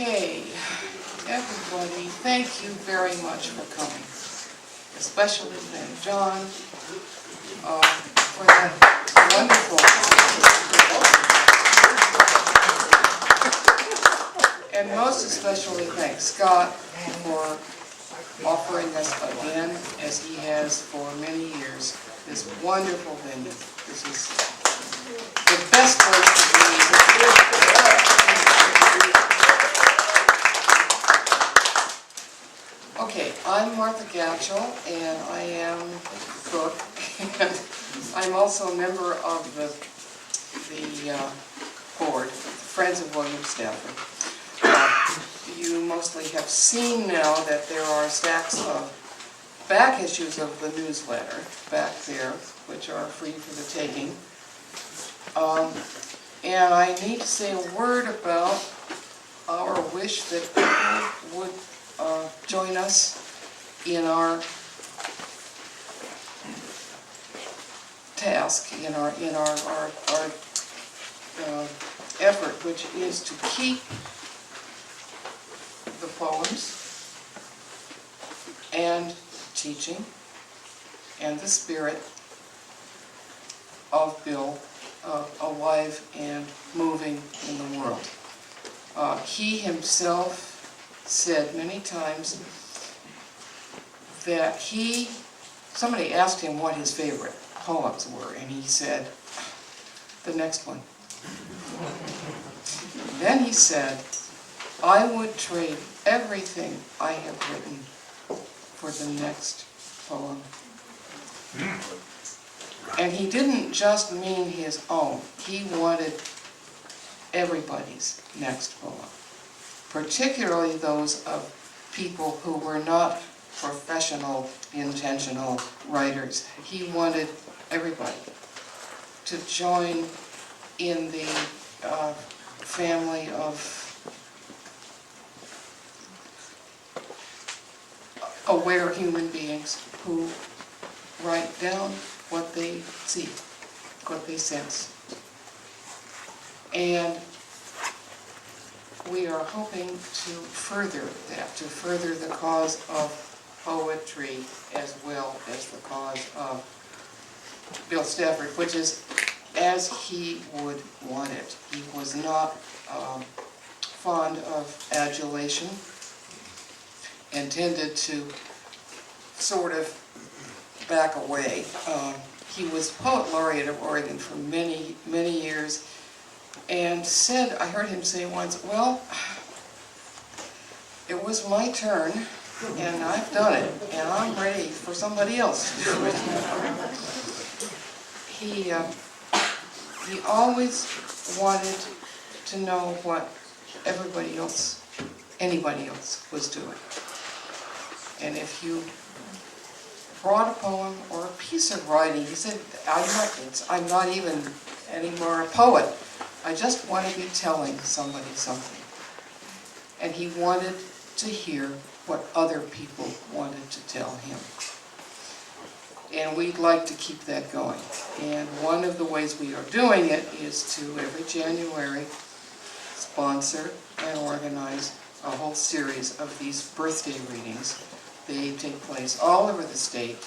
Okay, everybody, thank you very much for coming. Especially thank John for that wonderful. And most especially thank Scott for offering us again, as he has for many years, this wonderful venue. This is the best place to be. Okay, I'm Martha Gatchell, and I am cook, and I'm also a member of the board, Friends of William Stafford. You mostly have seen now that there are stacks of back issues of the newsletter back there, which are free for the taking. And I need to say a word about our wish that people would join us in our task, in our effort, which is to keep the poems and teaching and the spirit of Bill alive and moving in the world. He himself said many times that somebody asked him what his favorite poems were, and he said, the next one. Then he said, I would trade everything I have written for the next poem. And he didn't just mean his own. He wanted everybody's next poem, particularly those of people who were not professional, intentional writers. He wanted everybody to join in the family of aware human beings who write down what they see, what they sense. And we are hoping to further that, to further the cause of poetry as well as the cause of Bill Stafford, which is as he would want it. He was not fond of adulation and tended to sort of back away. He was Poet Laureate of Oregon for many, many years, and said, I heard him say once, well, it was my turn, and I've done it, and I'm ready for somebody else to do it. He always wanted to know what anybody else was doing. And if you brought a poem or a piece of writing, he said, I'm not even anymore a poet. I just want to be telling somebody something. And he wanted to hear what other people wanted to tell him. And we'd like to keep that going. And one of the ways we are doing it is to, every January, sponsor and organize a whole series of these birthday readings. They take place all over the state,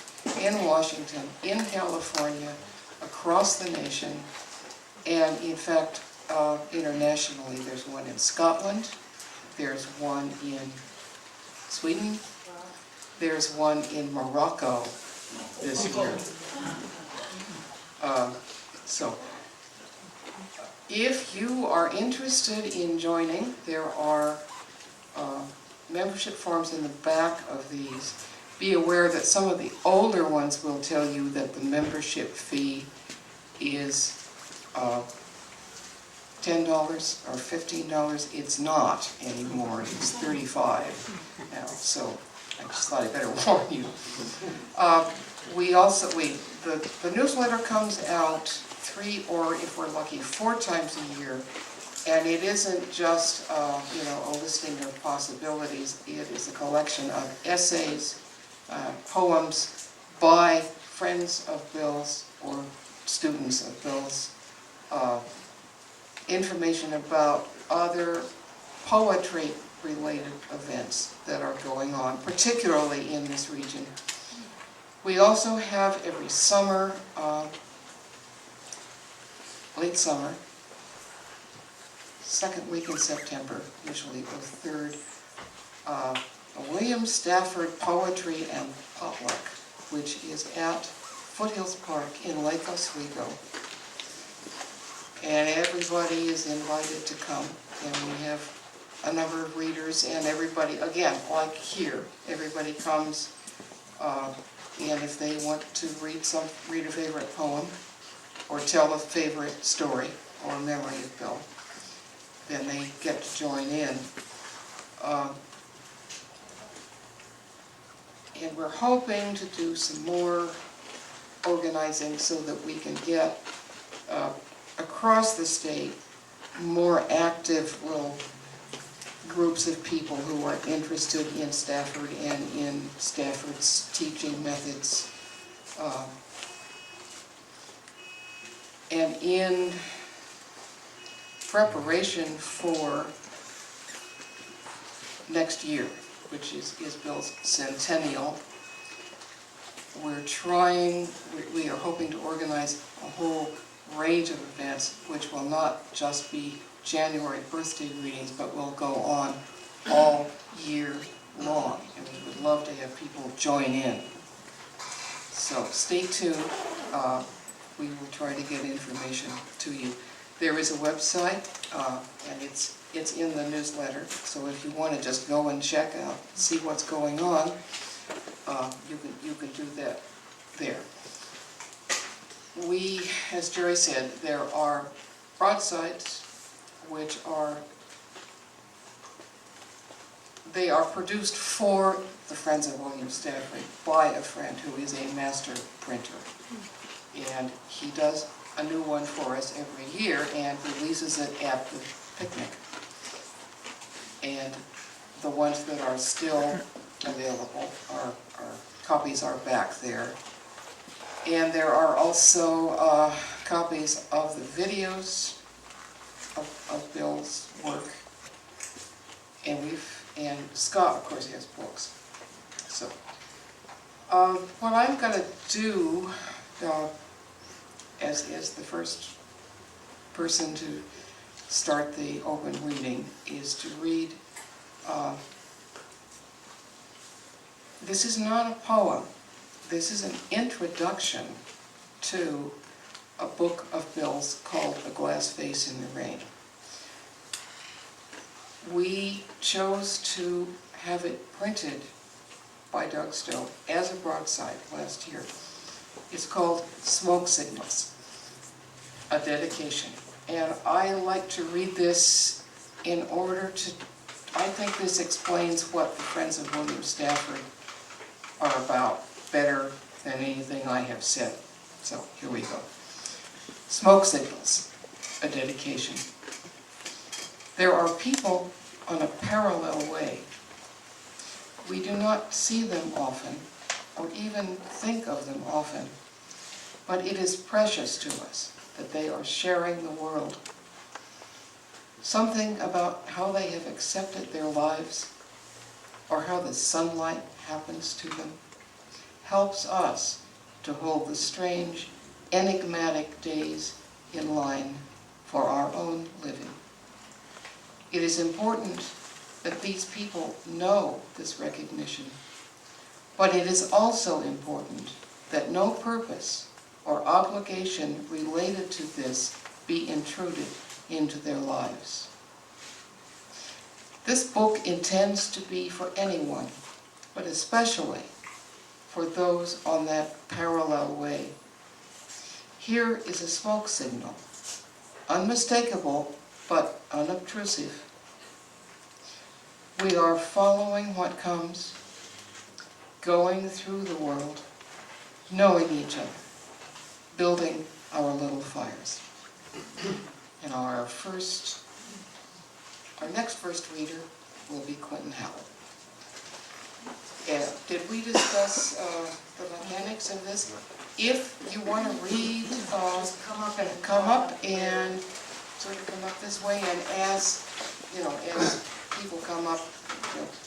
in Washington, in California, across the nation, and in fact, internationally. There's one in Scotland, there's one in Sweden, there's one in Morocco this year. So, if you are interested in joining, there are membership forms in the back of these. Be aware that some of the older ones will tell you that the membership fee is $10 or $15. It's not anymore. It's $35 now. So I just thought I better warn you. The newsletter comes out 3 or, if we're lucky, 4 times a year. And it isn't just a listing of possibilities. It is a collection of essays, poems by friends of Bill's or students of Bill's, information about other poetry related events that are going on, particularly in this region. We also have every summer, late summer, second week in September, usually, or third, a William Stafford Poetry and Potluck, which is at Foothills Park in Lake Oswego. And everybody is invited to come, and we have a number of readers, and everybody, again, like here, everybody comes, and if they want to read a favorite poem, or tell a favorite story, or memory of Bill, then they get to join in. And we're hoping to do some more organizing so that we can get across the state more active little groups of people who are interested in Stafford and in Stafford's teaching methods. And in preparation for next year, which is Bill's centennial, we are hoping to organize a whole range of events which will not just be January birthday readings, but will go on all year long. And we would love to have people join in. So stay tuned. We will try to get information to you. There is a website, and it's in the newsletter. So if you want to just go and check out, see what's going on, you can do that there. We, as Jerry said, there are broadsides which are produced for the Friends of William Stafford by a friend who is a master printer. And he does a new one for us every year and releases it at the picnic. And the ones that are still available, copies are back there. And there are also copies of the videos of Bill's work. And Scott, of course, has books. So, what I'm going to do, as the first person to start the open reading, is to read. This is not a poem. This is an introduction to a book of Bill's called A Glass Vase in the Rain. We chose to have it printed by Doug Stowe as a broadside last year. It's called Smoke Signals, a dedication. And I like to read this in order to, I think this explains what the Friends of William Stafford are about better than anything I have said. So here we go. Smoke Signals, a dedication. There are people on a parallel way. We do not see them often, or even think of them often, but it is precious to us that they are sharing the world. Something about how they have accepted their lives, or how the sunlight happens to them, helps us to hold the strange, enigmatic days in line for our own living. It is important that these people know this recognition, but it is also important that no purpose or obligation related to this be intruded into their lives. This book intends to be for anyone, but especially for those on that parallel way. Here is a smoke signal, unmistakable but unobtrusive. We are following what comes, going through the world, knowing each other, building our little fires. And our next first reader will be Quentin Howell. Did we discuss the mechanics of this? If you want to read, come up and sort of come up this way, and as people come up,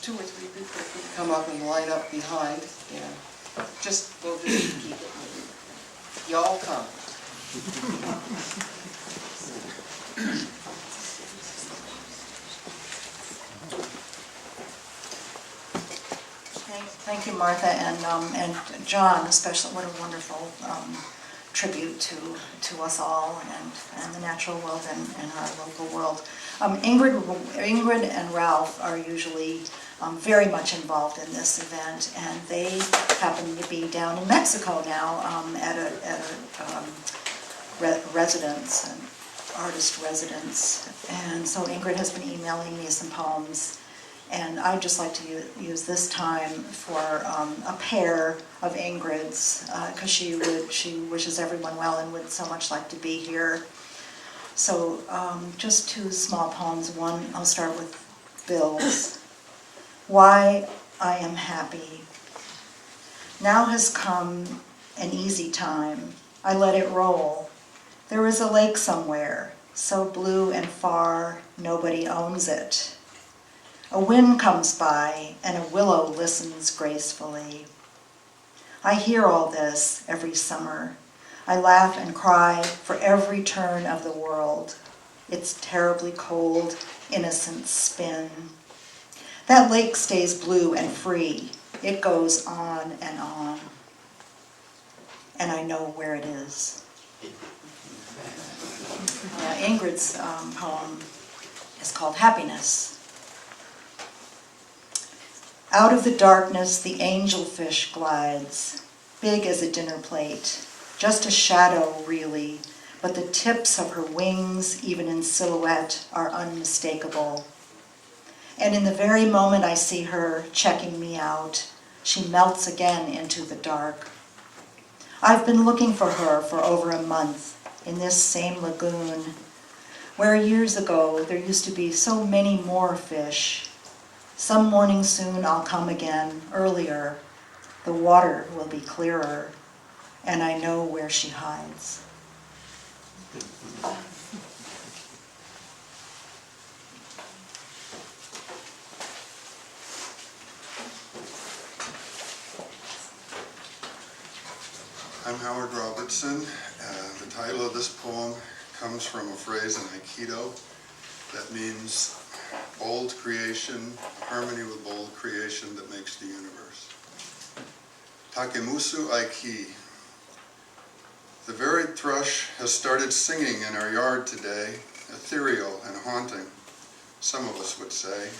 2 or 3 people come up and line up behind, we'll just keep it moving. Y'all come. Thank you, Martha, and John, especially. What a wonderful tribute to us all and the natural world and our local world. Ingrid and Ralph are usually very much involved in this event, and they happen to be down in Mexico now at a residence, an artist residence. And so Ingrid has been emailing me some poems, and I'd just like to use this time for a pair of Ingrid's, because she wishes everyone well and would so much like to be here. So just 2 small poems. One, I'll start with Bill's. Why I Am Happy. Now has come an easy time. I let it roll. There is a lake somewhere, so blue and far, nobody owns it. A wind comes by, and a willow listens gracefully. I hear all this every summer. I laugh and cry for every turn of the world. Its terribly cold, innocent spin. That lake stays blue and free. It goes on, and I know where it is. Ingrid's poem is called Happiness. Out of the darkness, the angelfish glides, big as a dinner plate, just a shadow, really, but the tips of her wings, even in silhouette, are unmistakable. And in the very moment I see her checking me out, she melts again into the dark. I've been looking for her for over a month in this same lagoon, where years ago there used to be so many more fish. Some morning soon I'll come again, earlier. The water will be clearer, and I know where she hides. I'm Howard Robertson. The title of this poem comes from a phrase in Aikido that means bold creation, harmony with bold creation that makes the universe. Takemusu Aiki. The varied thrush has started singing in our yard today, ethereal and haunting, some of us would say,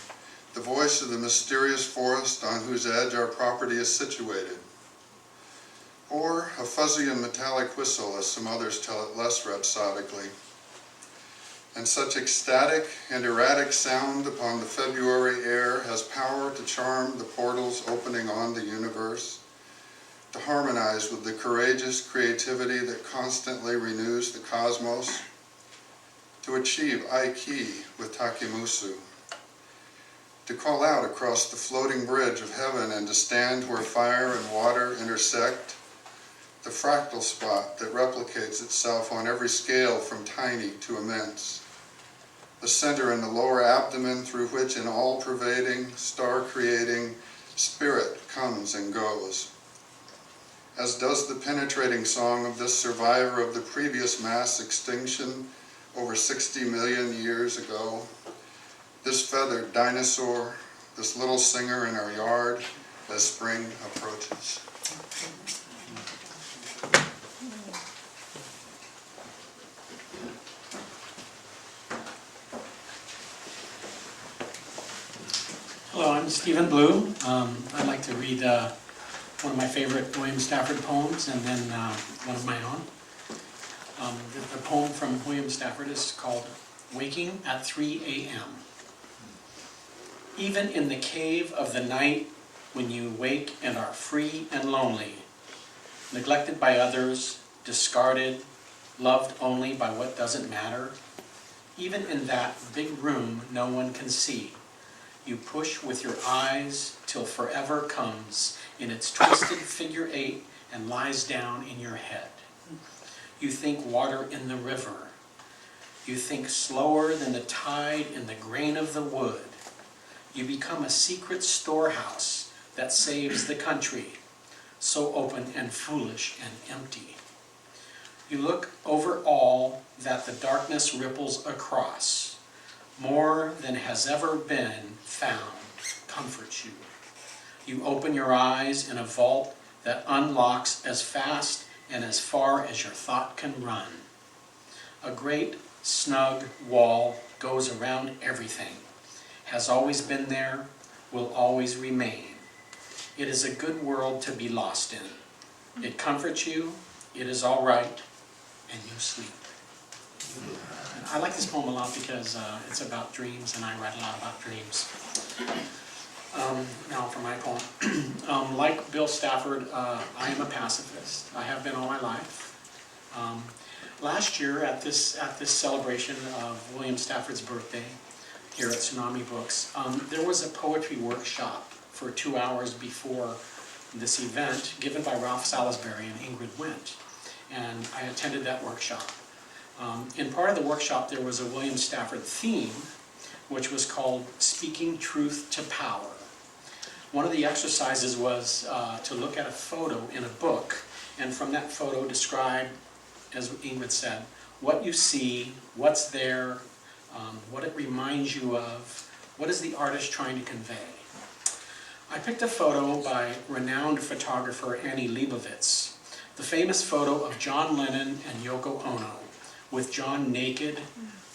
the voice of the mysterious forest on whose edge our property is situated. Or a fuzzy and metallic whistle, as some others tell it less rhapsodically. And such ecstatic and erratic sound upon the February air has power to charm the portals opening on the universe, to harmonize with the courageous creativity that constantly renews the cosmos, to achieve Aiki with Takemusu, to call out across the floating bridge of heaven and to stand where fire and water intersect, the fractal spot that replicates itself on every scale from tiny to immense, the center in the lower abdomen through which an all-pervading, star-creating spirit comes and goes. As does the penetrating song of this survivor of the previous mass extinction over 60 million years ago, this feathered dinosaur, this little singer in our yard as spring approaches. Hello, I'm Stephen Blue. I'd like to read one of my favorite William Stafford poems and then one of my own. The poem from William Stafford is called Waking at 3 a.m. Even in the cave of the night, when you wake and are free and lonely, neglected by others, discarded, loved only by what doesn't matter, even in that big room no one can see, you push with your eyes till forever comes in its twisted figure 8 and lies down in your head. You think water in the river. You think slower than the tide in the grain of the wood. You become a secret storehouse that saves the country, so open and foolish and empty. You look over all that the darkness ripples across. More than has ever been found comforts you. You open your eyes in a vault that unlocks as fast and as far as your thought can run. A great snug wall goes around everything, has always been there, will always remain. It is a good world to be lost in. It comforts you, it is all right, and you sleep. And I like this poem a lot because it's about dreams, and I write a lot about dreams. Now for my poem. Like Bill Stafford, I am a pacifist. I have been all my life. Last year at this celebration of William Stafford's birthday here at Tsunami Books, there was a poetry workshop for 2 hours before this event given by Ralph Salisbury, and Ingrid went. And I attended that workshop. In part of the workshop there was a William Stafford theme, which was called Speaking Truth to Power. One of the exercises was to look at a photo in a book, and from that photo describe, as Ingrid said, what you see, what's there, what it reminds you of, what is the artist trying to convey. I picked a photo by renowned photographer Annie Leibovitz, the famous photo of John Lennon and Yoko Ono, with John naked,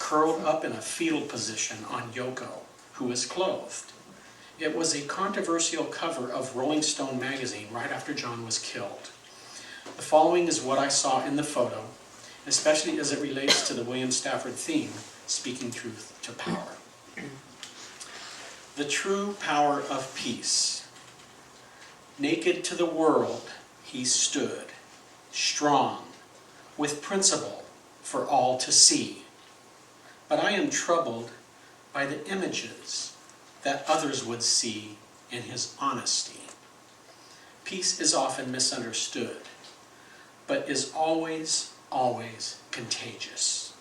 curled up in a fetal position on Yoko, who is clothed. It was a controversial cover of Rolling Stone magazine right after John was killed. The following is what I saw in the photo, especially as it relates to the William Stafford theme, Speaking Truth to Power. The true power of peace. Naked to the world, he stood, strong, with principle for all to see. But I am troubled by the images that others would see in his honesty. Peace is often misunderstood, but is always, always contagious,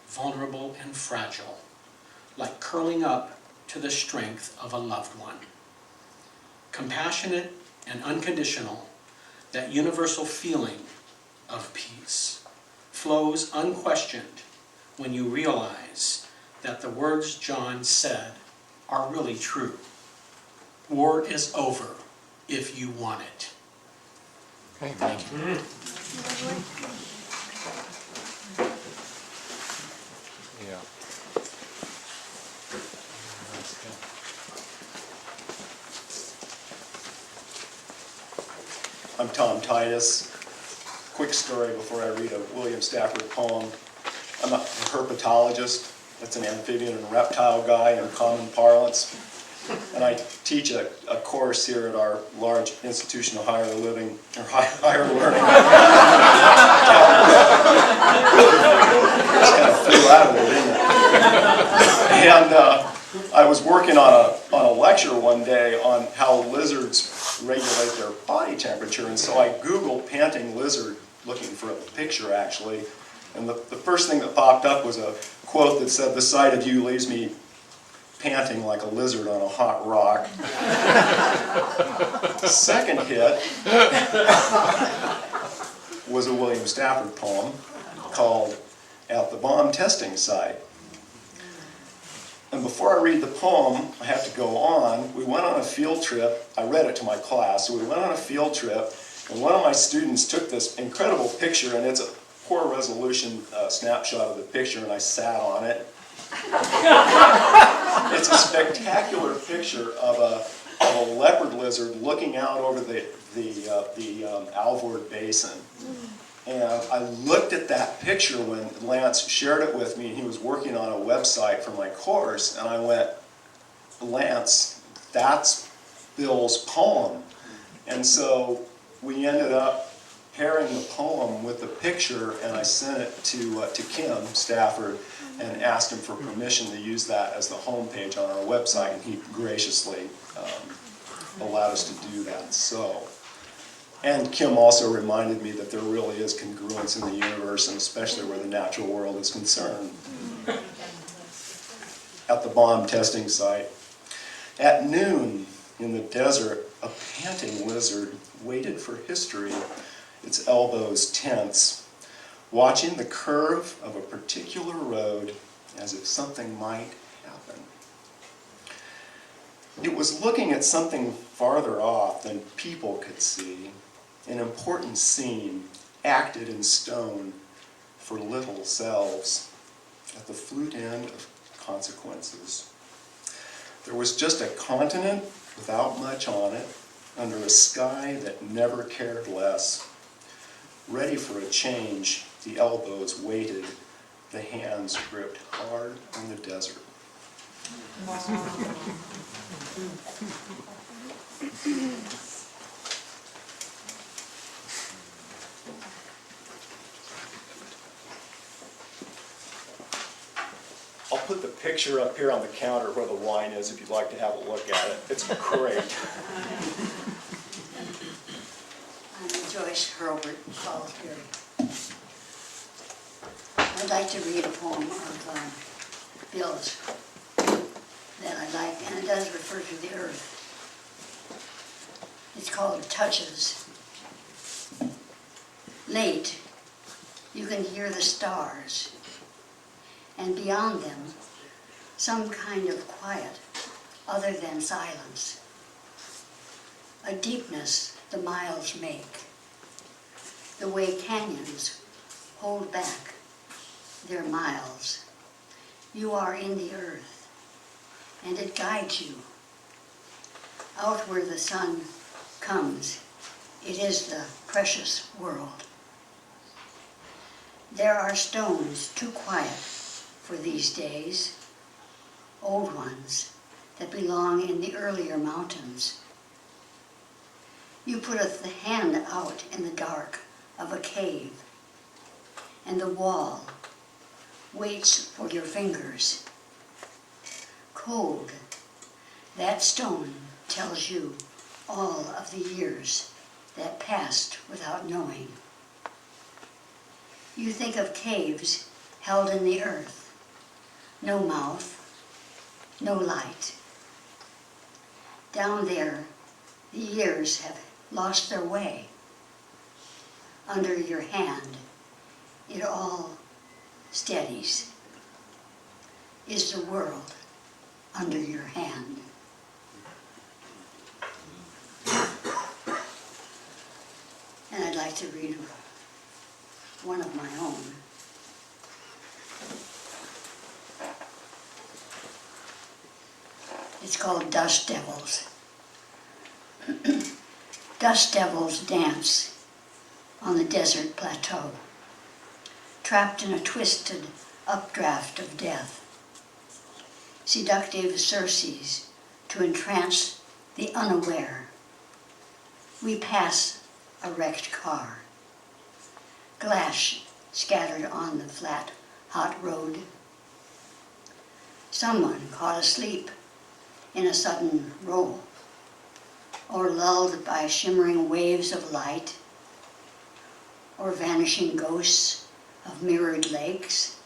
vulnerable and fragile, like curling up to the strength of a loved one. Compassionate and unconditional, that universal feeling of peace flows unquestioned when you realize that the words John said are really true. War is over if you want it. Okay. Thank you. Yeah. I'm Tom Titus. Quick story before I read a William Stafford poem. I'm a herpetologist. That's an amphibian and reptile guy in common parlance. And I teach a course here at our large institution of higher learning. Just kind of flew out of it, didn't it? And I was working on a lecture one day on how lizards regulate their body temperature, and so I Googled panting lizard, looking for a picture actually, and the first thing that popped up was a quote that said, "The sight of you leaves me panting like a lizard on a hot rock." The second hit was a William Stafford poem called At the Bomb Testing Site. And before I read the poem, I have to go on. We went on a field trip. I read it to my class. So we went on a field trip, and one of my students took this incredible picture, and it's a poor resolution snapshot of the picture, and I sat on it. It's a spectacular picture of a leopard lizard looking out over the Alvord Basin. And I looked at that picture when Lance shared it with me, and he was working on a website for my course, and I went, "Lance, that's Bill's poem." And so we ended up pairing the poem with the picture, and I sent it to Kim Stafford and asked him for permission to use that as the homepage on our website, and he graciously allowed us to do that. So. And Kim also reminded me that there really is congruence in the universe, and especially where the natural world is concerned. At the bomb testing site. At noon in the desert, a panting lizard waited for history, its elbows tense, watching the curve of a particular road as if something might happen. It was looking at something farther off than people could see, an important scene acted in stone for little selves at the flute end of consequences. There was just a continent without much on it, under a sky that never cared less. Ready for a change, the elbows waited, the hands gripped hard on the desert. I'll put the picture up here on the counter where the wine is if you'd like to have a look at it. It's great. I'm Joyce Hurlbert, Salisbury. I'd like to read a poem of Bill's that I like, and it does refer to the earth. It's called Touches. Late, you can hear the stars, and beyond them, some kind of quiet other than silence. A deepness the miles make, the way canyons hold back their miles. You are in the earth, and it guides you. Out where the sun comes, it is the precious world. There are stones too quiet for these days, old ones that belong in the earlier mountains. You put the hand out in the dark of a cave, and the wall waits for your fingers. Cold, that stone tells you all of the years that passed without knowing. You think of caves held in the earth, no mouth, no light. Down there, the years have lost their way. Under your hand, it all steadies. Is the world under your hand? And I'd like to read one of my own. It's called Dust Devils. Dust devils dance on the desert plateau, trapped in a twisted updraft of death. Seductive Circes to entrance the unaware. We pass a wrecked car, glass scattered on the flat, hot road. Someone caught asleep in a sudden roll, or lulled by shimmering waves of light, or vanishing ghosts of mirrored lakes.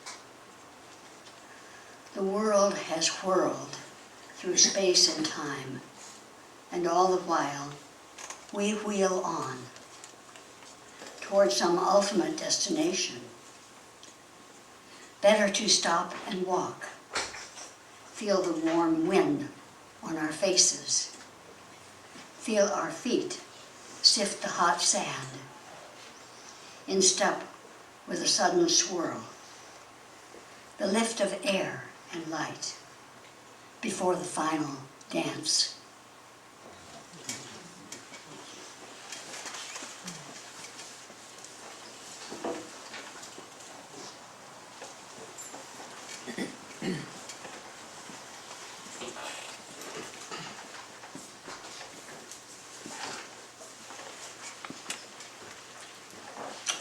The world has whirled through space and time, and all the while we wheel on toward some ultimate destination. Better to stop and walk, feel the warm wind on our faces, feel our feet sift the hot sand, in step with a sudden swirl, the lift of air and light before the final dance.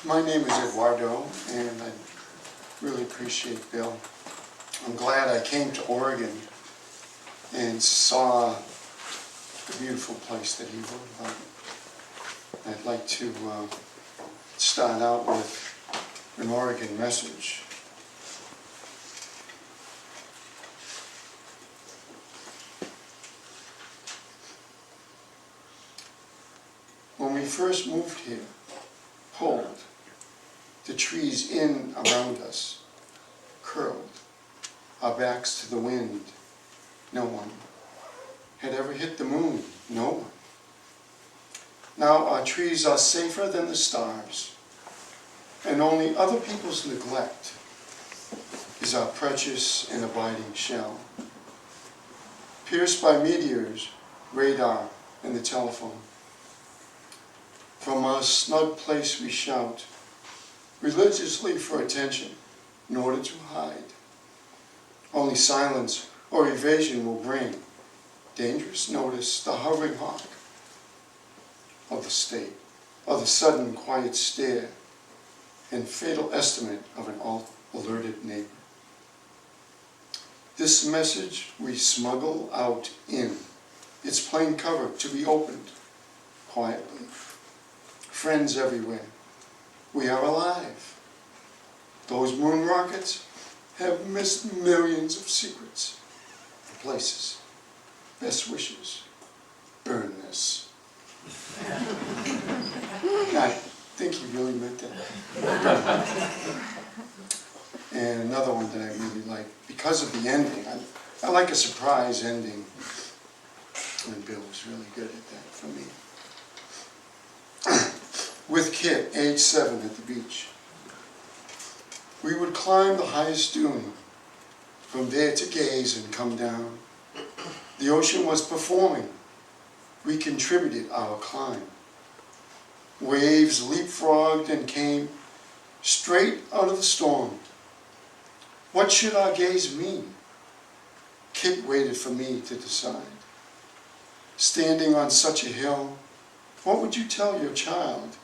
My name is Eduardo, and I really appreciate Bill. I'm glad I came to Oregon and saw the beautiful place that he wrote about. I'd like to start out with an Oregon message. When we first moved here, pulled, the trees in around us, curled, our backs to the wind. No one had ever hit the moon, no one. Now our trees are safer than the stars, and only other people's neglect is our precious and abiding shell. Pierced by meteors, radar, and the telephone. From our snug place we shout, religiously for attention, in order to hide. Only silence or evasion will bring dangerous notice, the hovering hawk of the state, of the sudden quiet stare, and fatal estimate of an alerted neighbor. This message we smuggle out in its plain cover to be opened quietly. Friends everywhere, we are alive. Those moon rockets have missed millions of secrets, places, best wishes. Burn this. I think he really meant that. And another one that I really like, because of the ending, I like a surprise ending, and Bill was really good at that for me. With Kit, age 7, at the beach. We would climb the highest dune, from there to gaze and come down. The ocean was performing. We contributed our climb. Waves leapfrogged and came straight out of the storm. What should our gaze mean? Kit waited for me to decide. Standing on such a hill, what would you tell your child?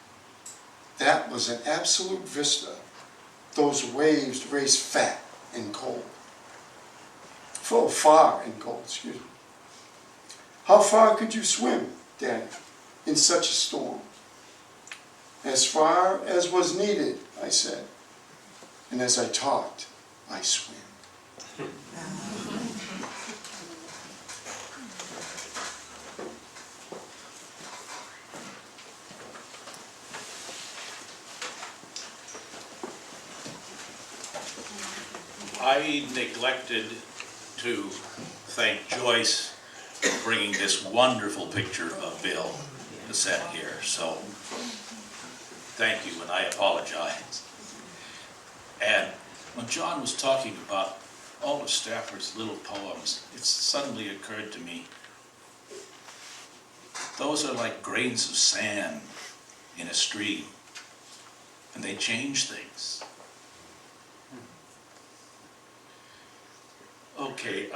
That was an absolute vista. Those waves raced fat and cold. Far and cold, excuse me. How far could you swim, Daddy, in such a storm? As far as was needed, I said. And as I talked, I swam. I neglected to thank Joyce for bringing this wonderful picture of Bill to set here, so thank you, and I apologize. And when John was talking about all of Stafford's little poems, it suddenly occurred to me, those are like grains of sand in a stream, and they change things. Okay,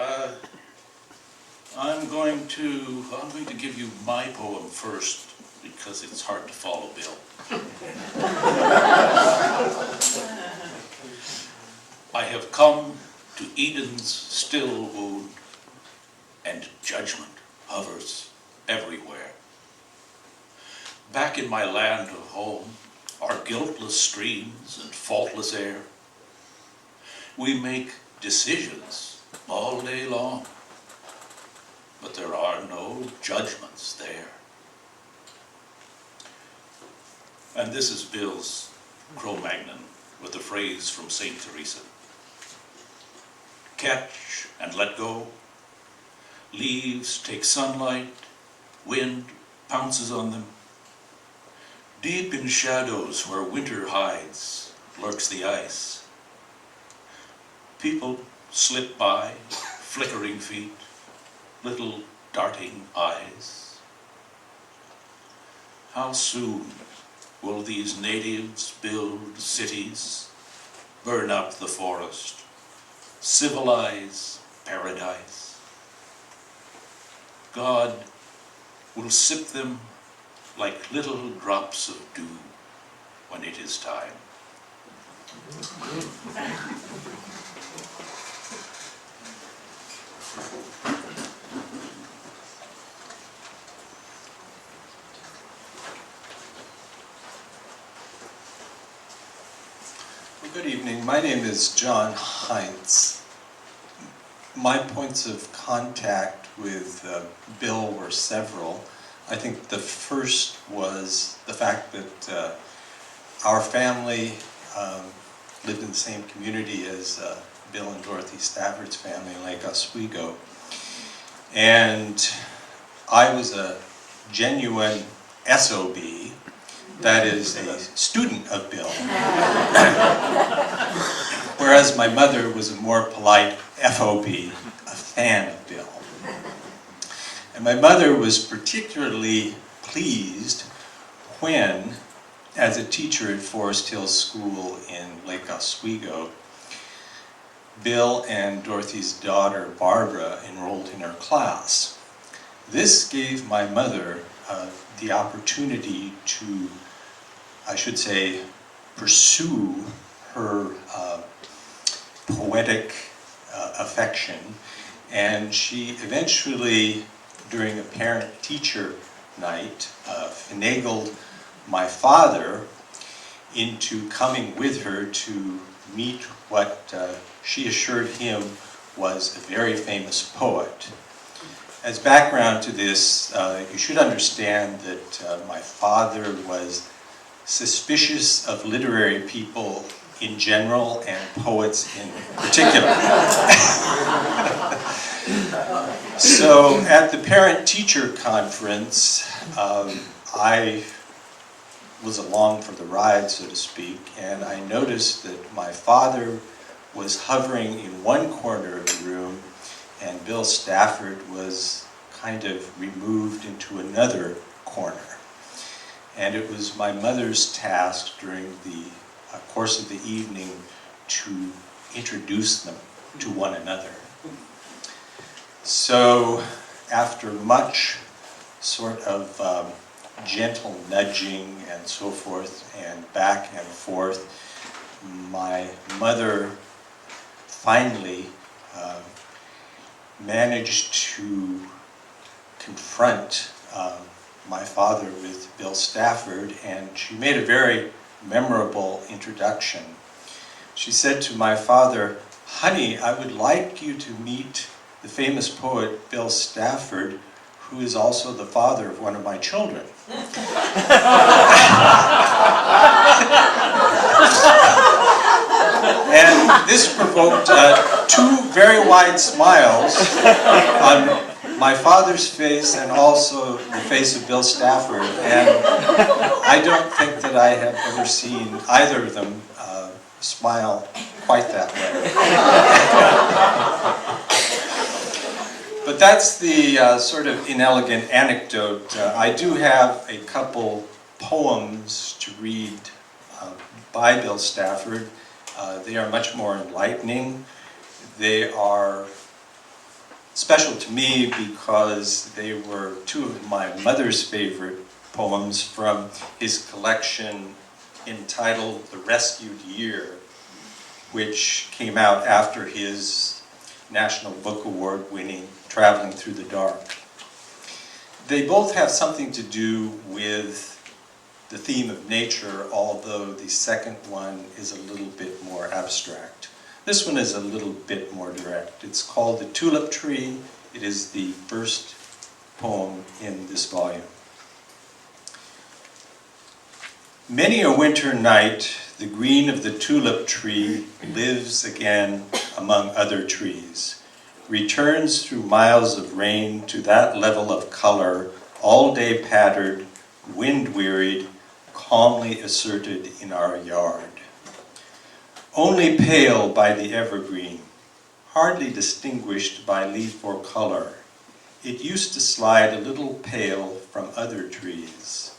I'm going to give you my poem first because it's hard to follow Bill. I have come to Eden's still wound, and judgment hovers everywhere. Back in my land of home are guiltless streams and faultless air. We make decisions all day long, but there are no judgments there. And this is Bill's Cro-Magnon with a phrase from St. Teresa. Catch and let go. Leaves take sunlight, wind pounces on them. Deep in shadows where winter hides lurks the ice. People slip by, flickering feet, little darting eyes. How soon will these natives build cities, burn up the forest, civilize paradise? God will sip them like little drops of dew when it is time. Good evening. My name is John Heinz. My points of contact with Bill were several. I think the first was the fact that our family lived in the same community as Bill and Dorothy Stafford's family in Lake Oswego. And I was a genuine SOB, that is a student of Bill, whereas my mother was a more polite FOB, a fan of Bill. And my mother was particularly pleased when, as a teacher at Forest Hill School in Lake Oswego, Bill and Dorothy's daughter, Barbara, enrolled in her class. This gave my mother the opportunity to, I should say, pursue her poetic affection, and she eventually, during a parent-teacher night, finagled my father into coming with her to meet what she assured him was a very famous poet. As background to this, you should understand that my father was suspicious of literary people in general and poets in particular. So at the parent-teacher conference, I was along for the ride, so to speak, and I noticed that my father was hovering in one corner of the room and Bill Stafford was kind of removed into another corner. And it was my mother's task during the course of the evening to introduce them to one another. So after much sort of gentle nudging and so forth and back and forth, my mother finally managed to confront my father with Bill Stafford, and she made a very memorable introduction. She said to my father, "Honey, I would like you to meet the famous poet Bill Stafford, who is also the father of one of my children." And this provoked two very wide smiles on my father's face and also the face of Bill Stafford. And I don't think that I have ever seen either of them smile quite that way. But that's the sort of inelegant anecdote. I do have a couple poems to read by Bill Stafford. They are much more enlightening. They are special to me because they were two of my mother's favorite poems from his collection entitled The Rescued Year, which came out after his National Book Award winning Traveling Through the Dark. They both have something to do with the theme of nature, although the second one is a little bit more abstract. This one is a little bit more direct. It's called The Tulip Tree. It is the first poem in this volume. Many a winter night, the green of the tulip tree lives again among other trees, returns through miles of rain to that level of color, all day patterned, wind-wearied, calmly asserted in our yard. Only pale by the evergreen, hardly distinguished by leaf or color, it used to slide a little pale from other trees.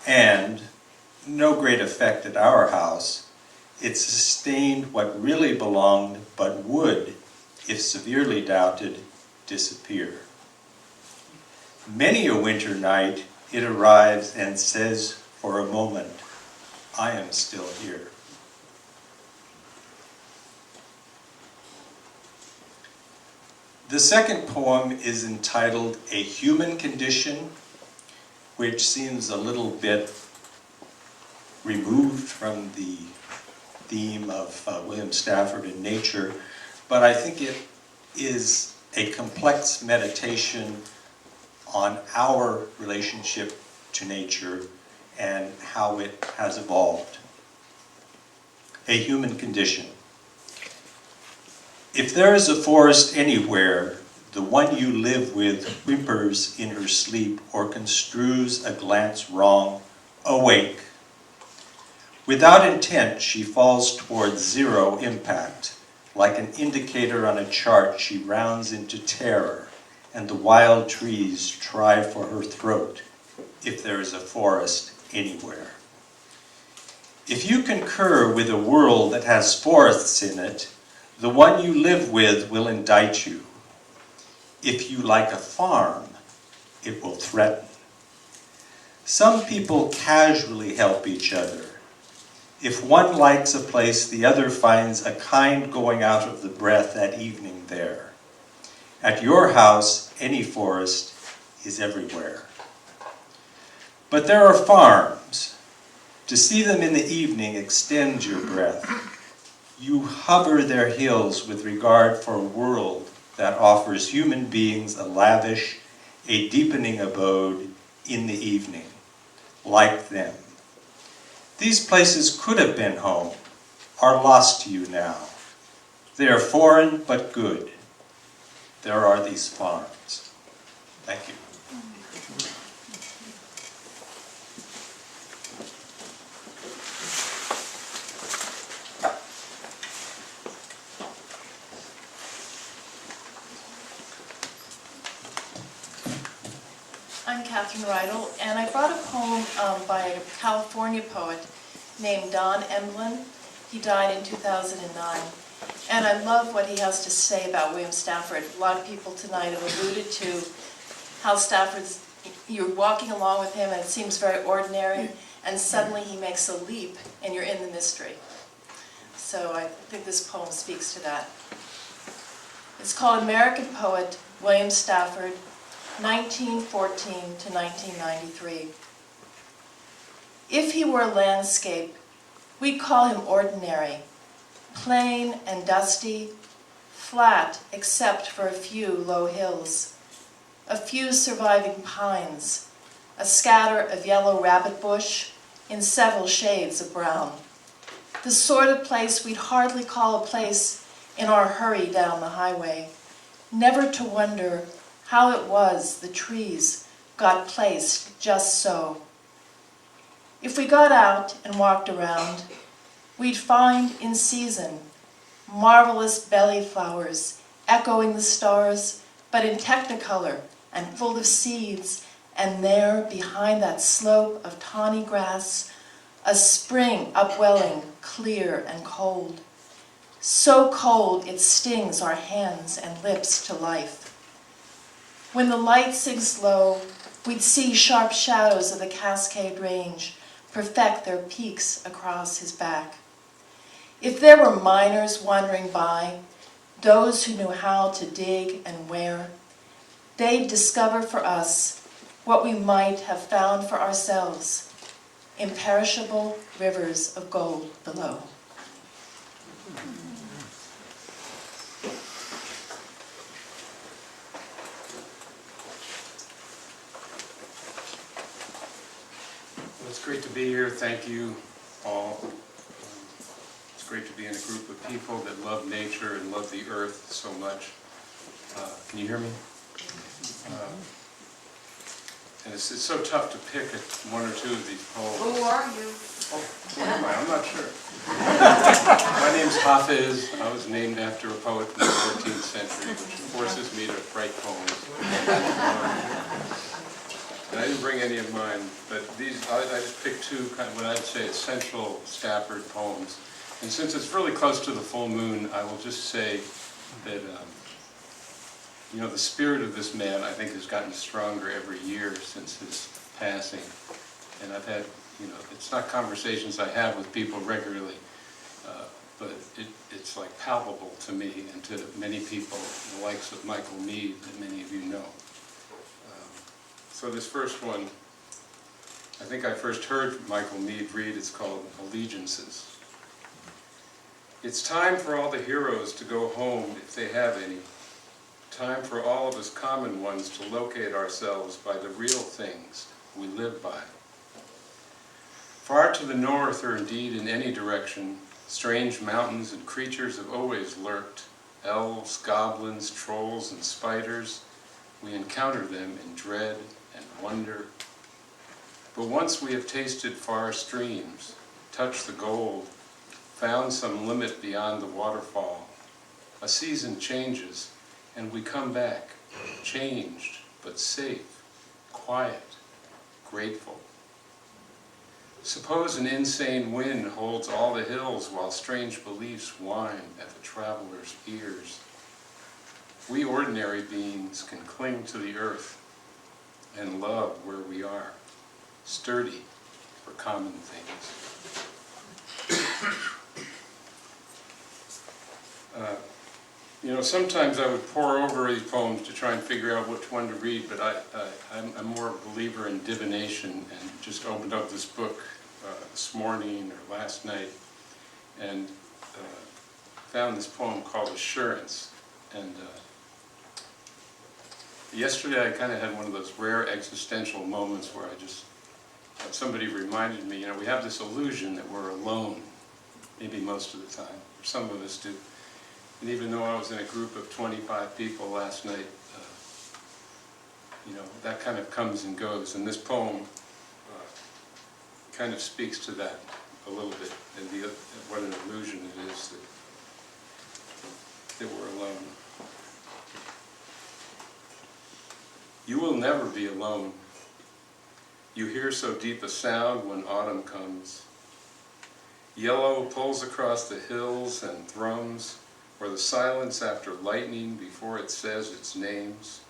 And, no great effect at our house, it sustained what really belonged but would, if severely doubted, disappear. Many a winter night it arrives and says for a moment, I am still here. The second poem is entitled A Human Condition, which seems a little bit removed from the theme of William Stafford and nature, but I think it is a complex meditation on our relationship to nature and how it has evolved. A human condition. If there is a forest anywhere, the one you live with whimpers in her sleep or construes a glance wrong, awake. Without intent, she falls towards zero impact. Like an indicator on a chart, she rounds into terror, and the wild trees try for her throat, if there is a forest anywhere. If you concur with a world that has forests in it, the one you live with will indict you. If you like a farm, it will threaten. Some people casually help each other. If one likes a place, the other finds a kind going out of the breath that evening there. At your house, any forest is everywhere. But there are farms. To see them in the evening extends your breath. You hover their hills with regard for a world that offers human beings a lavish, a deepening abode in the evening, like them. These places could have been home, are lost to you now. They are foreign but good. There are these farms. Thank you. I'm Catherine Rydell, and I brought a poem by a California poet named Don Emblin. He died in 2009. And I love what he has to say about William Stafford. A lot of people tonight have alluded to how Stafford's, you're walking along with him and it seems very ordinary, and suddenly he makes a leap and you're in the mystery. So I think this poem speaks to that. It's called American Poet William Stafford, 1914 to 1993. If he were a landscape, we'd call him ordinary, plain and dusty, flat except for a few low hills, a few surviving pines, a scatter of yellow rabbit bush in several shades of brown. The sort of place we'd hardly call a place in our hurry down the highway, never to wonder how it was the trees got placed just so. If we got out and walked around, we'd find in season marvelous belly flowers echoing the stars, but in technicolor and full of seeds, and there behind that slope of tawny grass, a spring upwelling clear and cold. So cold it stings our hands and lips to life. When the light sinks low, we'd see sharp shadows of the Cascade Range perfect their peaks across his back. If there were miners wandering by, those who knew how to dig and where, they'd discover for us what we might have found for ourselves, imperishable rivers of gold below. Well, it's great to be here. Thank you all. It's great to be in a group of people that love nature and love the earth so much. Can you hear me? And it's so tough to pick one or two of these poems. Who are you? Oh, who am I? I'm not sure. My name's Hafiz. I was named after a poet from the 14th century, which forces me to write poems. And I didn't bring any of mine, but these, I just picked two kind of what I'd say essential Stafford poems. And since it's really close to the full moon, I will just say that, you know, the spirit of this man, I think, has gotten stronger every year since his passing. And I've had, you know, it's not conversations I have with people regularly, but it's like palpable to me and to many people, the likes of Michael Meade, that many of you know. So this first one, I think I first heard Michael Meade read, it's called Allegiances. It's time for all the heroes to go home if they have any, time for all of us common ones to locate ourselves by the real things we live by. Far to the north, or indeed in any direction, strange mountains and creatures have always lurked. Elves, goblins, trolls, and spiders. We encounter them in dread and wonder. But once we have tasted far streams, touched the gold, found some limit beyond the waterfall, a season changes, and we come back, changed, but safe, quiet, grateful. Suppose an insane wind holds all the hills while strange beliefs whine at the traveler's ears. We ordinary beings can cling to the earth and love where we are, sturdy for common things. Sometimes I would pore over these poems to try and figure out which one to read, but I'm more a believer in divination, and just opened up this book this morning or last night and found this poem called Assurance. And yesterday I kind of had one of those rare existential moments where somebody reminded me, we have this illusion that we're alone, maybe most of the time, or some of us do. And even though I was in a group of 25 people last night, that kind of comes and goes. And this poem kind of speaks to that a little bit, and what an illusion it is that we're alone. You will never be alone. You hear so deep a sound when autumn comes. Yellow pulls across the hills and thrums, or the silence after lightning before it says its names,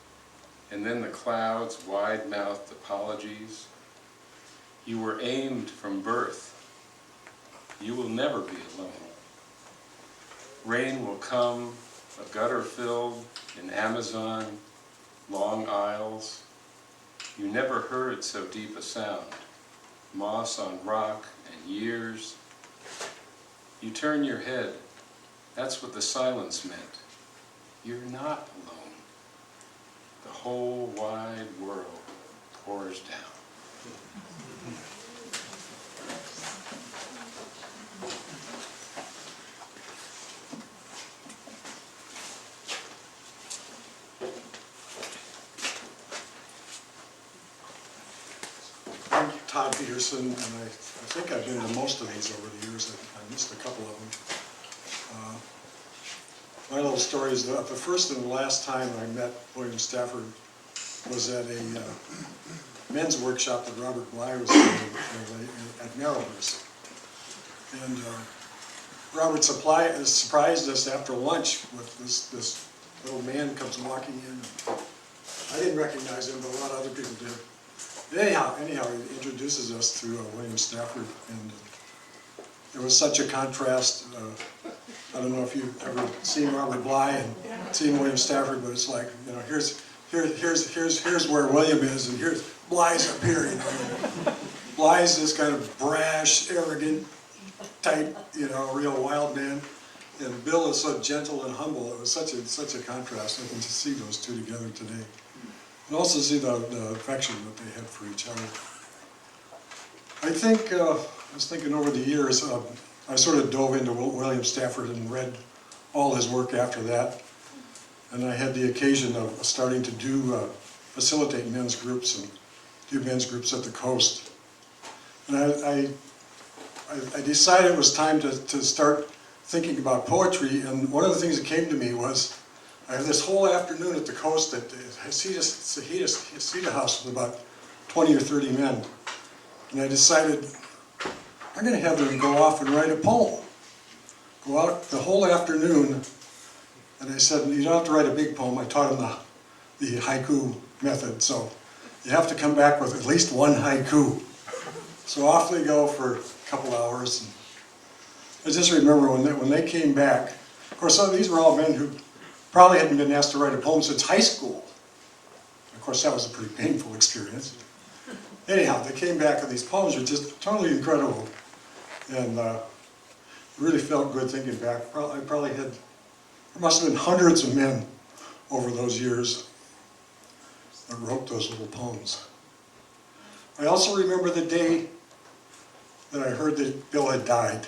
and then the clouds' wide-mouthed apologies. You were aimed from birth. You will never be alone. Rain will come, a gutter filled in Amazon, long aisles. You never heard so deep a sound, moss on rock and years. You turn your head. That's what the silence meant. You're not alone. The whole wide world pours down. I'm Todd Peterson, and I think I've been to most of these over the years. I missed a couple of them. My little story is that the first and the last time I met William Stafford was at a men's workshop that Robert Bly was doing at Marylhurst. And Robert surprised us after lunch with this little man comes walking in. I didn't recognize him, but a lot of other people did. Anyhow, he introduces us to William Stafford, and there was such a contrast. I don't know if you've ever seen Robert Bly and seen William Stafford, but it's like, here's where William is, and here's Bly's up here. Bly's this kind of brash, arrogant type, real wild man, and Bill is so gentle and humble. It was such a contrast. I can just see those two together today. And also see the affection that they had for each other. I think, I was thinking over the years, I sort of dove into William Stafford and read all his work after that. And I had the occasion of starting to facilitate men's groups and do men's groups at the coast. And I decided it was time to start thinking about poetry, and one of the things that came to me was, I have this whole afternoon at the coast at the Cedar House with about 20 or 30 men. And I decided, I'm going to have them go off and write a poem. Go out the whole afternoon, and I said, you don't have to write a big poem. I taught them the haiku method, so you have to come back with at least one haiku. So off they go for a couple hours. And I just remember when they came back, of course, some of these were all men who probably hadn't been asked to write a poem since high school. Of course, that was a pretty painful experience. Anyhow, they came back and these poems were just totally incredible. And it really felt good thinking back. There must have been hundreds of men over those years that wrote those little poems. I also remember the day that I heard that Bill had died.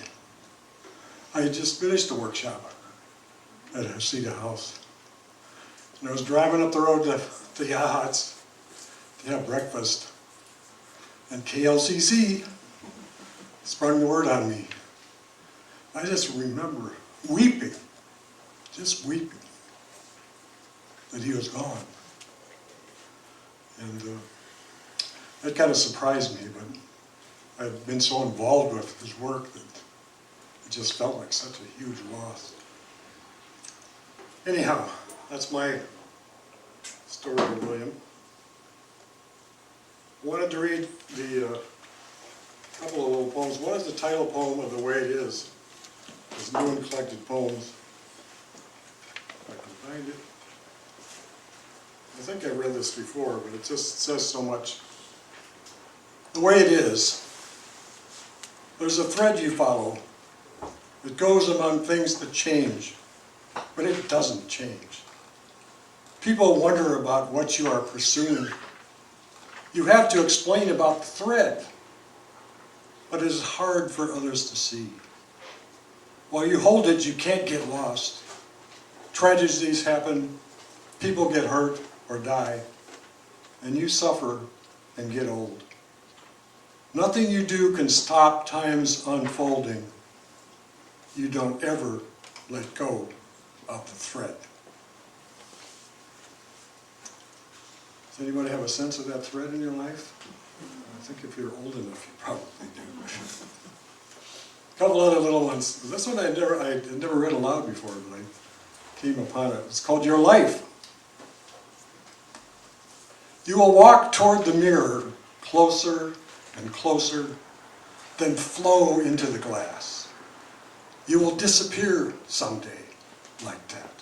I had just finished the workshop at Hasida House. And I was driving up the road to Yahat's to have breakfast. And KLCC sprung the word on me. I just remember weeping, just weeping, that he was gone. And that kind of surprised me, but I've been so involved with his work that it just felt like such a huge loss. Anyhow, that's my story of William. I wanted to read the couple of little poems. One is the title poem of The Way It Is. It's new and collected poems. If I can find it. I think I read this before, but it just says so much. The way it is, there's a thread you follow. It goes among things that change, but it doesn't change. People wonder about what you are pursuing. You have to explain about the thread, but it is hard for others to see. While you hold it, you can't get lost. Tragedies happen, people get hurt or die, and you suffer and get old. Nothing you do can stop time's unfolding. You don't ever let go of the thread. Does anybody have a sense of that thread in your life? I think if you're old enough, you probably do. A couple other little ones. This one I had never read aloud before, but I came upon it. It's called Your Life. You will walk toward the mirror, closer and closer, then flow into the glass. You will disappear someday like that,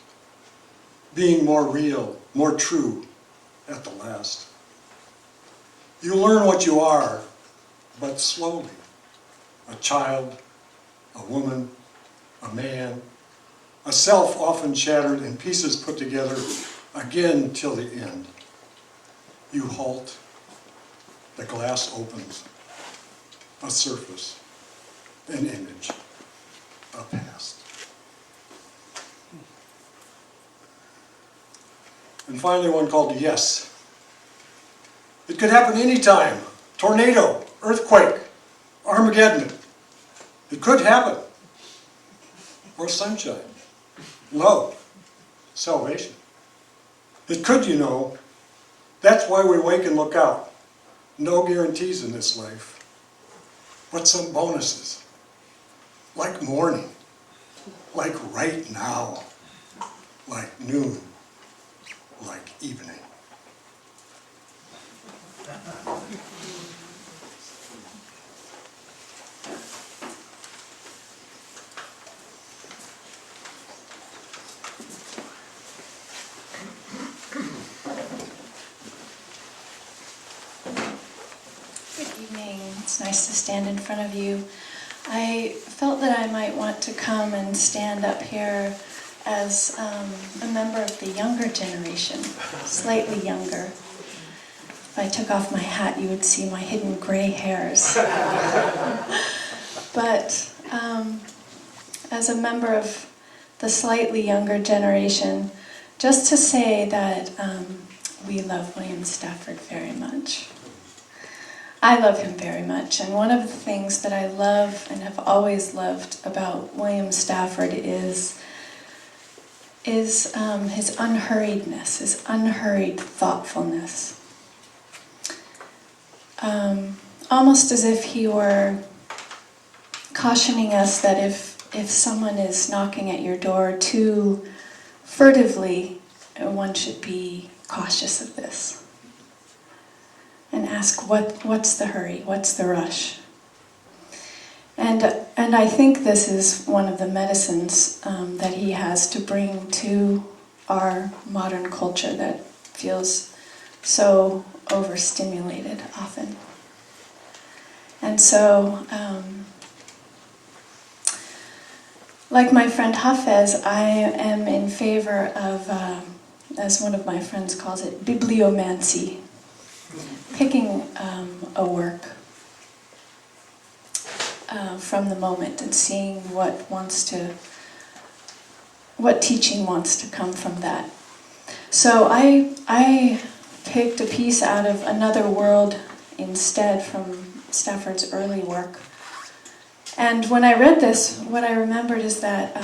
being more real, more true at the last. You learn what you are, but slowly. A child, a woman, a man, a self often shattered and pieces put together again till the end. You halt, the glass opens, a surface, an image, a past. And finally one called Yes. It could happen anytime. Tornado, earthquake, Armageddon. It could happen. Or sunshine, love, salvation. It could, you know. That's why we wake and look out. No guarantees in this life, but some bonuses. Like morning, like right now, like noon, like evening. It's nice to stand in front of you. I felt that I might want to come and stand up here as a member of the younger generation, slightly younger. If I took off my hat, you would see my hidden gray hairs. But as a member of the slightly younger generation, just to say that we love William Stafford very much. I love him very much, and one of the things that I love and have always loved about William Stafford is his unhurriedness, his unhurried thoughtfulness. Almost as if he were cautioning us that if someone is knocking at your door too furtively, one should be cautious of this. And ask, what's the hurry? What's the rush? And I think this is one of the medicines that he has to bring to our modern culture that feels so overstimulated often. And so, like my friend Hafez, I am in favor of as one of my friends calls it, bibliomancy, picking a work from the moment and seeing what teaching wants to come from that. So I picked a piece out of Another World instead from Stafford's early work. And when I read this, what I remembered is that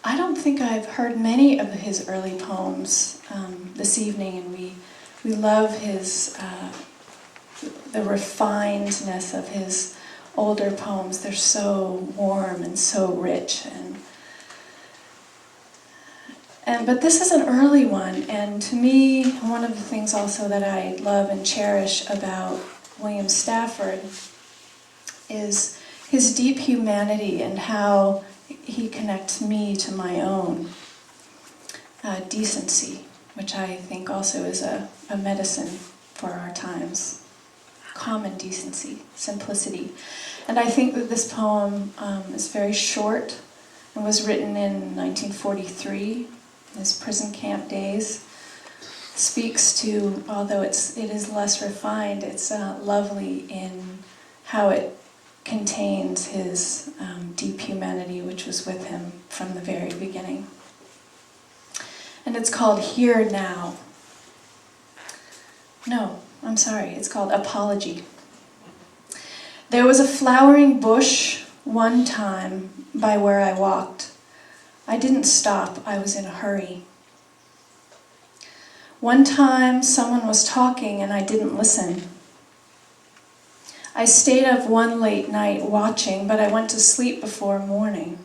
I don't think I've heard many of his early poems this evening, and we love his the refinedness of his older poems. They're so warm and so rich, but this is an early one, and to me, one of the things also that I love and cherish about William Stafford is his deep humanity and how he connects me to my own decency, which I think also is a medicine for our times. Common decency, simplicity. And I think that this poem is very short and was written in 1943, his prison camp days. Speaks to, although it is less refined, it's lovely in how it contains his deep humanity, which was with him from the very beginning. And it's called Here Now. No, I'm sorry, it's called Apology. There was a flowering bush one time by where I walked. I didn't stop, I was in a hurry. One time someone was talking and I didn't listen. I stayed up one late night watching, but I went to sleep before morning.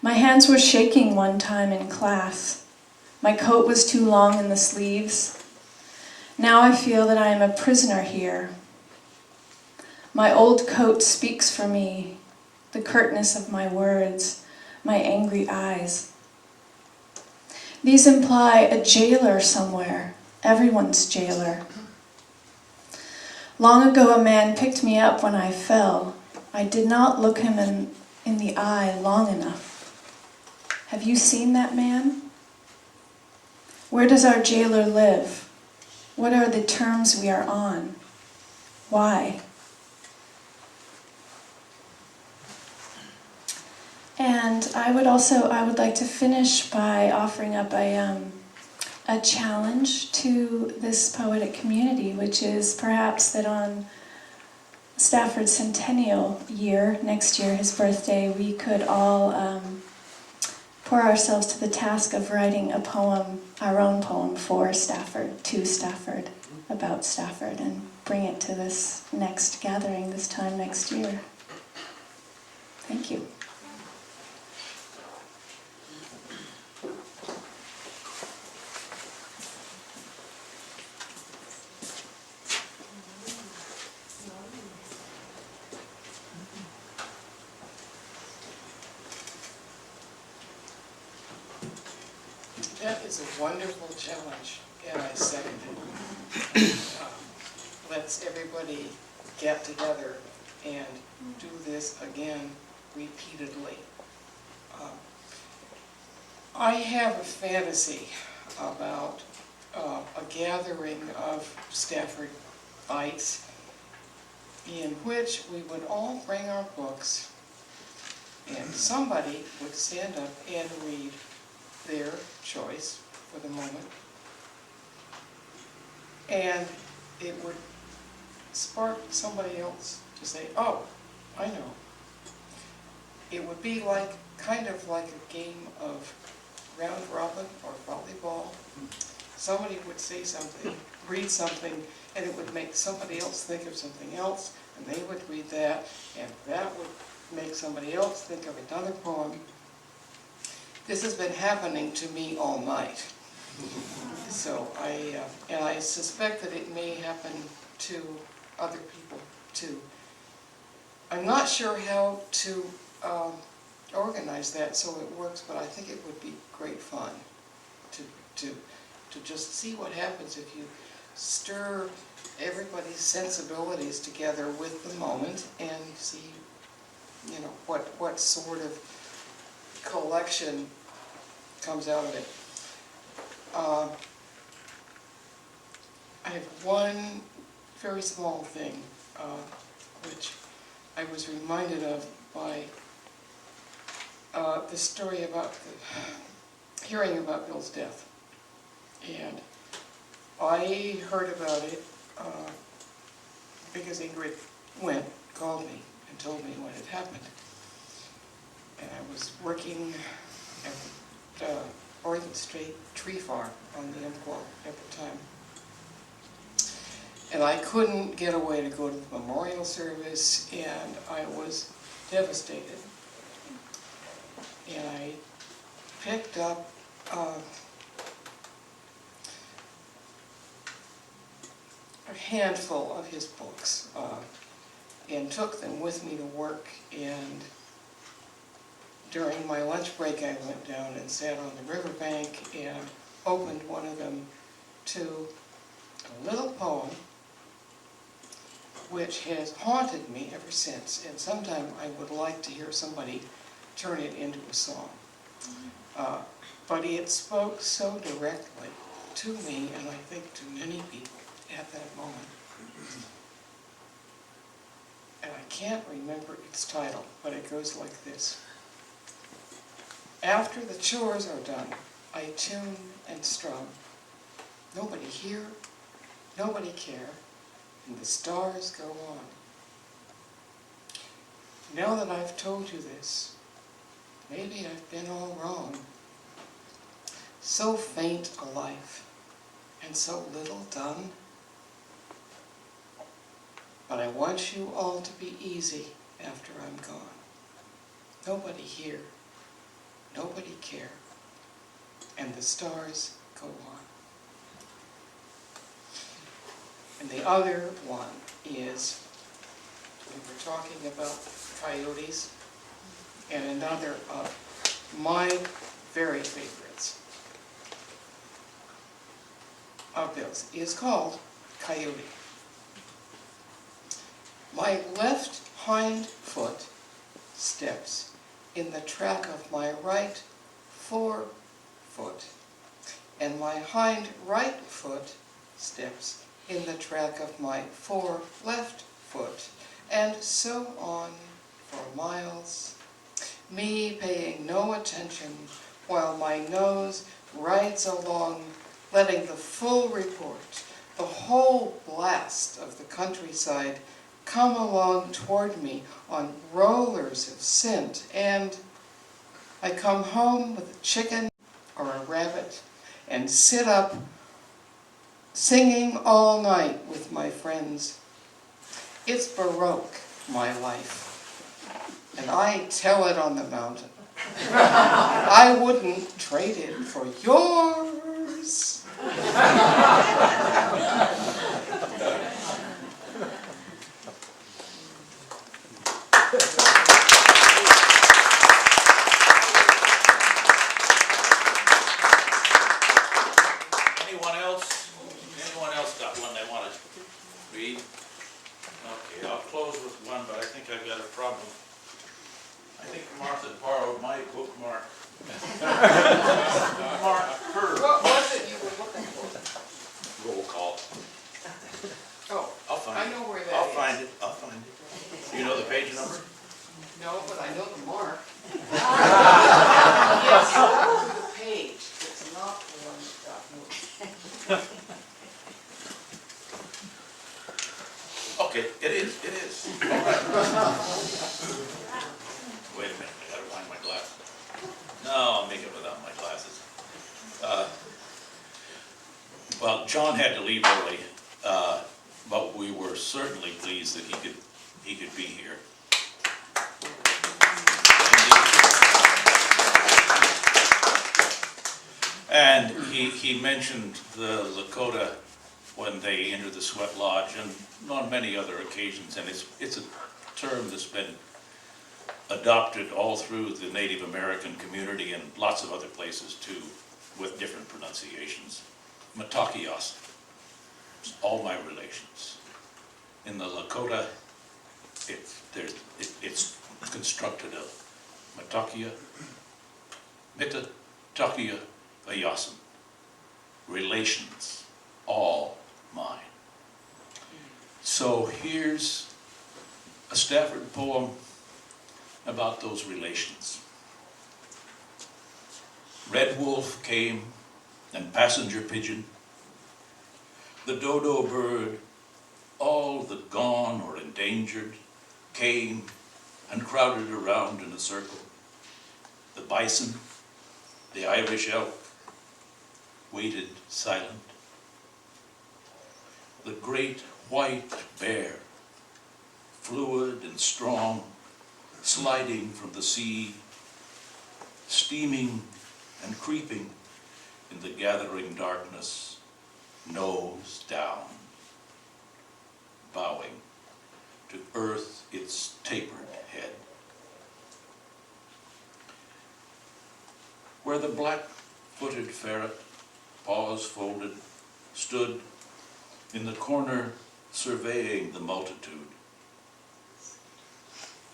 My hands were shaking one time in class. My coat was too long in the sleeves. Now I feel that I am a prisoner here. My old coat speaks for me, the curtness of my words, my angry eyes. These imply a jailer somewhere, everyone's jailer. Long ago a man picked me up when I fell. I did not look him in the eye long enough. Have you seen that man? Where does our jailer live? What are the terms we are on? Why? And I would like to finish by offering up a challenge to this poetic community, which is perhaps that on Stafford's centennial year, next year, his birthday, we could all pour ourselves to the task of writing a poem, our own poem for Stafford, to Stafford, about Stafford, and bring it to this next gathering this time next year. Thank you. That is a wonderful challenge, and I second it. Let's everybody get together and do this again repeatedly. I have a fantasy about a gathering of Staffordites in which we would all bring our books and somebody would stand up and read their choice for the moment, and it would spark somebody else to say, oh, I know. It would be like, kind of like a game of round robin or volleyball. Somebody would say something, read something, and it would make somebody else think of something else, and they would read that, and that would make somebody else think of another poem. This has been happening to me all night. So I suspect that it may happen to other people too. I'm not sure how to organize that so it works, but I think it would be great fun to just see what happens if you stir everybody's sensibilities together with the moment and see, you know, what sort of collection comes out of it. I have one very small thing, which I was reminded of by the story about hearing about Bill's death. And I heard about it because Ingrid called me and told me what had happened. And I was working at the Oregon State Tree Farm on the Umpqua at the time. And I couldn't get away to go to the memorial service, and I was devastated. And I picked up a handful of his books and took them with me to work. And during my lunch break, I went down and sat on the riverbank and opened one of them to a little poem which has haunted me ever since. And sometime I would like to hear somebody turn it into a song. But it spoke so directly to me, and I think to many people at that moment. And I can't remember its title, but it goes like this. After the chores are done, I tune and strum. Nobody here, nobody care, and the stars go on. Now that I've told you this, maybe I've been all wrong. So faint a life, and so little done. But I want you all to be easy after I'm gone. Nobody here, nobody care, and the stars go on. And the other one is, we were talking about coyotes, and another of my very favorites of Bill's is called Coyote. My left hind foot steps in the track of my right forefoot, and my hind right foot steps in the track of my fore left foot, and so on for miles, me paying no attention while my nose rides along, letting the full report, the whole blast of the countryside come along toward me on rollers of scent, and I come home with a chicken or a rabbit and sit up singing all night with my friends. It's Baroque, my life, and I tell it on the mountain. I wouldn't trade it for yours. Anyone else got one they want to read? Okay, I'll close with one, but I think I've got a problem. I think Martha borrowed my bookmark. Mark her. What was it you were looking for? Roll call. Oh, I'll find it. I know where that I'll is. find it. I'll find it. Do you know the page number? No, but I know the mark. Yes, the page. It's not the one that got moved. Okay, it is. All right. Wait a minute, I gotta find my glasses. No, I'll make it without my glasses. Well, John had to leave early, but we were certainly pleased that he could be here. And he mentioned the Lakota when they entered the sweat lodge, and on many other occasions, and it's a term that's been adopted all through the Native American community and lots of other places too, with different pronunciations. Matakias, all my relations. In the Lakota, it's constructed of Matakia, Mita, Takia Ayasan. Relations, all mine. So here's a Stafford poem about those relations. Red wolf came, and passenger pigeon, the dodo bird, all the gone or endangered, came and crowded around in a circle. The bison, the Irish elk, waited silent. The great white bear, fluid and strong, sliding from the sea, steaming and creeping in the gathering darkness, nose down, bowing to earth its tapered head. Where the black-footed ferret, paws folded, stood in the corner surveying the multitude,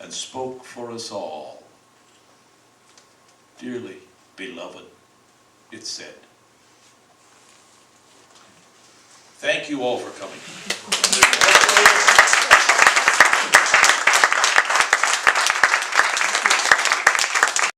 and spoke for us all. Dearly beloved, it said. Thank you all for coming.